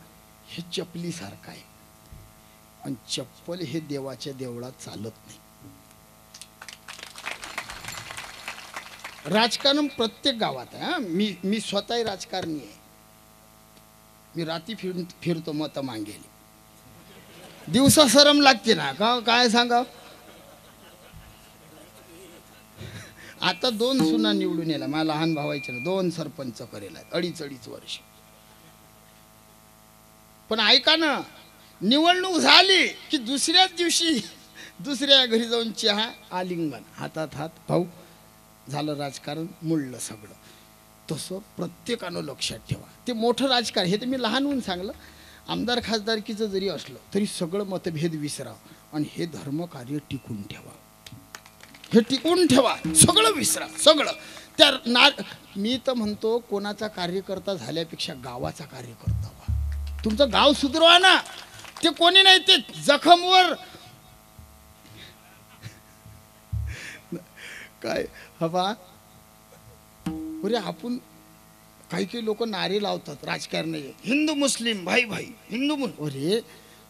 हे चपलीसारखं आहे आणि चप्पल हे देवाच्या देवळात चालत नाही. राजकारण प्रत्येक गावात आहे. मी स्वतःही राजकारणी आहे. मी रात्री फिरतो मत मागेल दिवसा शरम लागते ना का काय सांगा. आता 2 सुना निवडून यायला मला लहान भावायचे ना 2 सरपंच करेल 2.5 वर्ष. पण ऐका ना निवडणूक झाली की दुसऱ्याच दिवशी दुसऱ्या घरी जाऊन चहा आलिंगन हातात हात भाऊ झालं राजकारण मुळलं सगळं. तसं प्रत्येकानं लक्षात ठेवा. ते मोठं राजकारण हे तर मी लहान होऊन सांगलं. आमदार खासदारकीचं जरी असलं तरी सगळं मतभेद विसरा आणि हे धर्मकार्य टिकून ठेवा. हे टिकून ठेवा सगळं विसरा सगळं त्या मी तर म्हणतो कोणाचा कार्यकर्ता झाल्यापेक्षा गावाचा कार्यकर्ता व्हा. तुमचं गाव सुधरवा ना. ते कोणी नाही ते जखमवर काय हवा अरे आपण काही काही लोक नारे लावतात राजकारण हिंदू मुस्लिम भाई भाई हिंदू अरे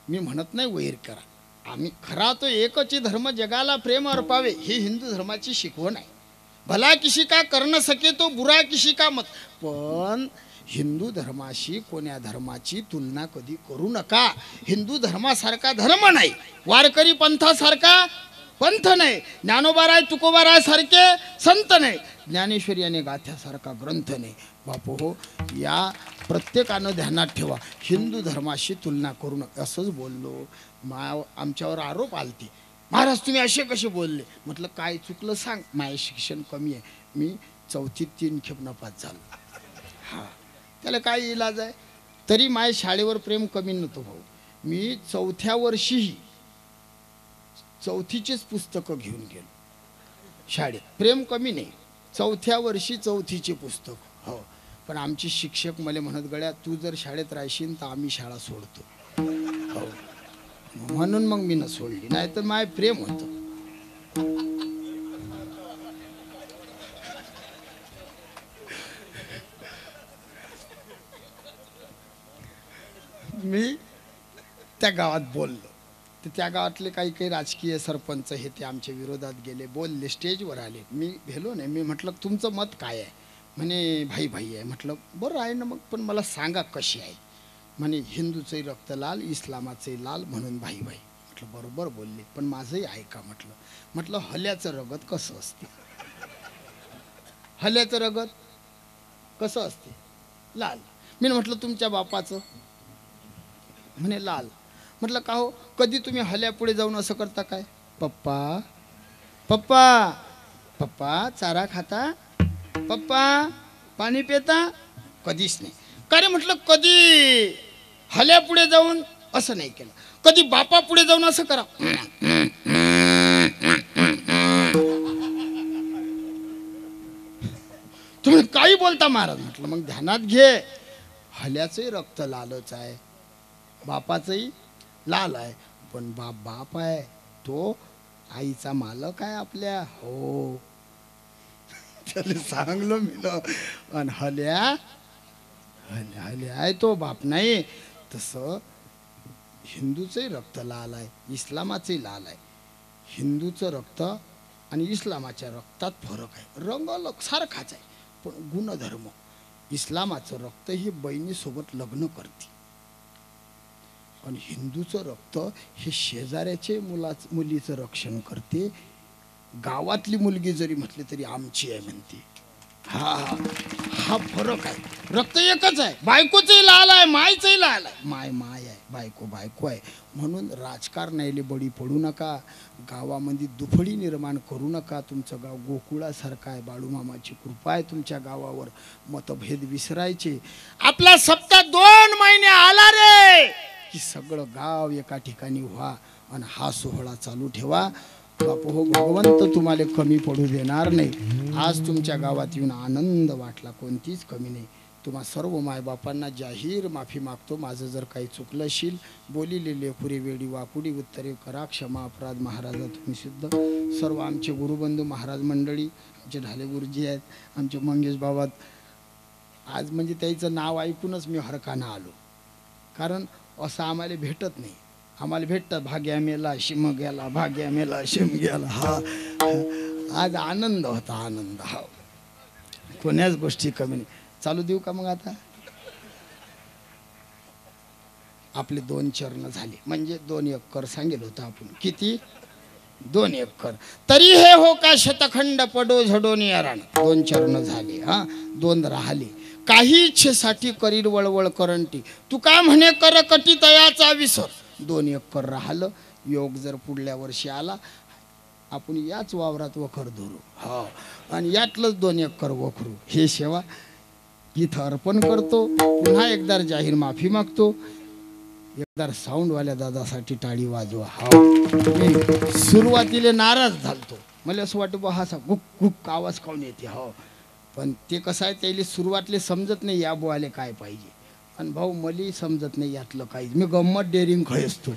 मी म्हणत नाही वैर करा. आम्ही खरा तो एकच धर्म जगाला प्रेम अर्पावे ही हिंदू धर्माची शिकवण आहे. भला किसी का कर्ण सके तो बुरा किसी का मत. पण हिंदू धर्माशी कोण्या धर्माची तुलना कधी करू नका. हिंदू धर्मासारखा धर्म नाही वारकरी पंथासारखा पंथ नाही ज्ञानोबाराय तुकोबाराय सारखे संत नाही ज्ञानेश्वरी आणि गाथ्यासारखा ग्रंथ नाही. बापू हो या प्रत्येकानं ध्यानात ठेवा. हिंदू धर्माशी तुलना करू नका. असंच बोललो आमच्यावर आरोप आलते महाराज तुम्ही असे कसे बोलले. म्हटलं काय चुकलं सांग. माझे शिक्षण कमी आहे. मी 4थीत 3 खेप नापास झालो. हां त्याला काय इलाज आहे. तरी माझ्या शाळेवर प्रेम कमी नव्हतं भाऊ. मी 4थ्या वर्षीही 4थीचेच पुस्तकं घेऊन गेलो शाळेत. प्रेम कमी नाही 4थ्या वर्षी 4थीचे पुस्तक हो. पण आमचे शिक्षक मला म्हणत गड्या तू जर शाळेत राहशील तर आम्ही शाळा सोडतो हो. म्हणून मग मी न सोडली नाही तर माय प्रेम होतं. मी त्या गावात बोललो तर त्या गावातले काही काही राजकीय सरपंच हे ते आमच्या विरोधात गेले बोलले स्टेजवर आले. मी भेलो नाही. मी म्हटलं तुमचं मत काय आहे. म्हणे भाई भाई आहे. म्हटलं बरं आहे ना मग पण मला सांगा कशी आहे. म्हणे हिंदूचंही रक्त लाल इस्लामाचंही लाल म्हणून भाई भाई. म्हटलं बरोबर बोलले पण माझंही ऐका म्हटलं हल्याचं रगत कसं असते. हल्याचं रगत कसं असते लाल. मी म्हटलं तुमच्या बापाचं म्हणे लाल. म्हटलं का हो कधी तुम्ही हल्यापुढे जाऊन असं करता काय. पप्पा पप्पा पप्पा चारा खाता पप्पा पाणी पिता कधीच नाही. का रे म्हटलं कधी हल्यापुढे जाऊन असं नाही केलं. कधी बापा पुढे जाऊन असं करा. तुम्ही काही बोलता महाराज. म्हटलं मग ध्यानात घे हल्याचंही रक्त लालच आहे बापाचंही लाल आहे पण बाप आहे तो आईचा मालक आहे आपल्या. हो त्याला सांगलो मी अन हल्या हल्या हल्या आहे तो बाप नाही. तसं हिंदूचंही रक्त लाल आहे, इस्लामाचंही लाल आहे. हिंदूचं रक्त आणि इस्लामाच्या रक्तात फरक आहे. रंग सारखाच आहे पण गुणधर्म. इस्लामाचं रक्त हे बहिणीसोबत लग्न करते आणि हिंदूचं रक्त हे शेजाऱ्याचे मुलीचं रक्षण करते. गावातली मुलगी जरी म्हटली तरी आमची आहे म्हणते. हा हा फरक आहे. रक्त एकच आहे. बायकोचंही लाल आहे, मायचंही लाल आहे. माय माय आहे, बायको बायको आहे. म्हणून राजकारणाला बळी पडू नका, गावामध्ये दुफडी निर्माण करू नका. तुमचं गाव गोकुळासारखं आहे. बाळूमामाची कृपा आहे तुमच्या गावावर. मतभेद विसरायचे. आपला सप्ताह 2 महिने आला रे की सगळं गाव एका ठिकाणी व्हा आणि हा सोहळा चालू ठेवा. बापू हो, भगवंत तुम्हाला कमी पडू देणार नाही. आज तुमच्या गावात येऊन आनंद वाटला, कोणतीच कमी नाही. तुम्हा सर्व मायबापांना जाहीर माफी मागतो. माझं जर काही चुकलं असेल, बोलिले लेखुरे वेडी वाकुडी उत्तरे करा क्षमा अपराध. महाराजा तुम्ही सिद्ध. सर्व आमचे गुरुबंधू महाराज मंडळी, आमचे ढाले गुरुजी आहेत, आमचे मंगेश बाबा. आज म्हणजे त्याचं नाव ऐकूनच मी हरकानं आलो, कारण असं आम्हाला भेटत नाही. आम्हाला भेटतं भाग्या मेला शिम गेला, भाग्या मेला शिम गेला. हा आज आनंद होता, आनंद. हा कोण्याच गोष्टी कमी नाही. चालू देऊ का मग आता? आपले 2 चरण झाले म्हणजे 2 एकर सांगेल होतं आपण. किती? 2 एकर. तरी हे हो का शतखंड पडो झडोनी अरण. 2 चरण झाले. हा 2 राहिले. काही इच्छेसाठी करील वळवळ करंटी, तू का म्हणे कर कटी तयाचा विसर. 2 एकर राहिलं. योग जर पुढल्या वर्षी आला, आपण याच वावरात वखर धरू. हा आणि यातलंच 2 एकर वखरू. हे सेवा इथं अर्पण करतो. पुन्हा एकदा जाहीर माफी मागतो. एकदा साऊंडवाल्या दादासाठी टाळी वाजवा. हा मी सुरुवातीला नाराज झालतो. मला असं वाटतं बा हा गुक गुक आवाज काऊन येते. हो पण ते कसं आहे, त्याला सुरुवातले समजत नाही या बोवाले काय पाहिजे. आणि भाऊ मलाही समजत नाही यातलं काहीच. मी गंमत डेअरिंग खयसतो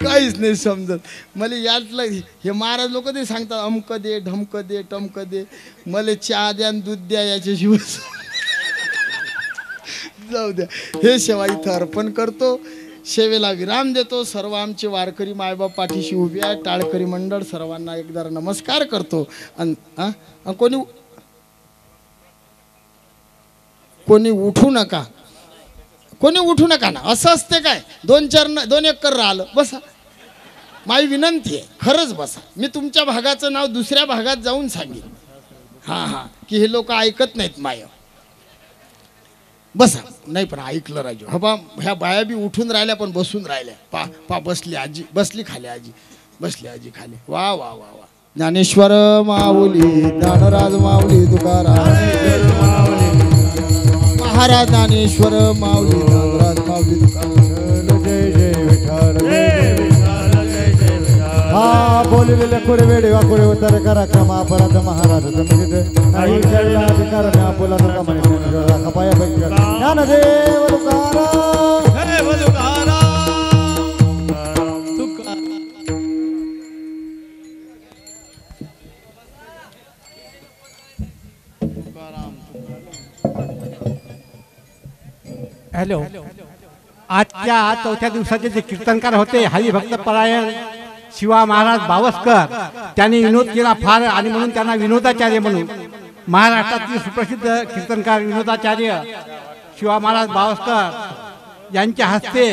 काहीच नाही समजत मला यातलं. हे महाराज लोक ते सांगतात अमक दे ढमक दे टमक दे. मला चहा द्या आणि दूध द्या याच्याशिवाय जाऊ द्या. हे सेवा इथं अर्पण करतो. सेवेला विराम देतो. सर्व आमचे वारकरी मायबाप पाठीशी उभे आहे. टाळकरी मंडळ सर्वांना एकदा नमस्कार करतो. आणि कोणी उठू नका, कोणी उठू नका ना. असं असते काय? 2 एकर राहिलं बसा. माझी विनंती आहे खरंच बसा. मी तुमच्या भागाचं नाव दुसऱ्या भागात जाऊन सांगेन. हां हां की हे लोक ऐकत नाहीत माय. बसा. नाही पण ऐकलं राजू. हा बा ह्या बाया बी उठून राहिल्या पण बसून राहिल्या. पा बसली आजी, बसली खाली आजी, बसली आजी खाली. वा वा वा वा. ज्ञानेश्वर माऊली, ज्ञानराज माऊली, तुकाराम महाराज, ज्ञानेश्वर माऊली, ज्ञानराज माऊली, तुकाराम. जय जय विठ्ठल. हा बोललेले खुरे वेडे वाकुळे उतर करा क्षमा अपराध. महाराज तुम्ही नाही केला अधिकार मी आपुला तुका म्हणे खपाया बंकर. ज्ञानदेव तुकाराम. हॅलो. आजच्या 4थ्या दिवसाचे जे कीर्तनकार होते हरिभक्त परायण शिवा महाराज बावस्कर, त्यांनी विनोद केला फार आणि म्हणून त्यांना विनोदाचार्य म्हणून महाराष्ट्रातील सुप्रसिद्ध कीर्तनकार विनोदाचार्य शिवा महाराज बावस्कर यांच्या हस्ते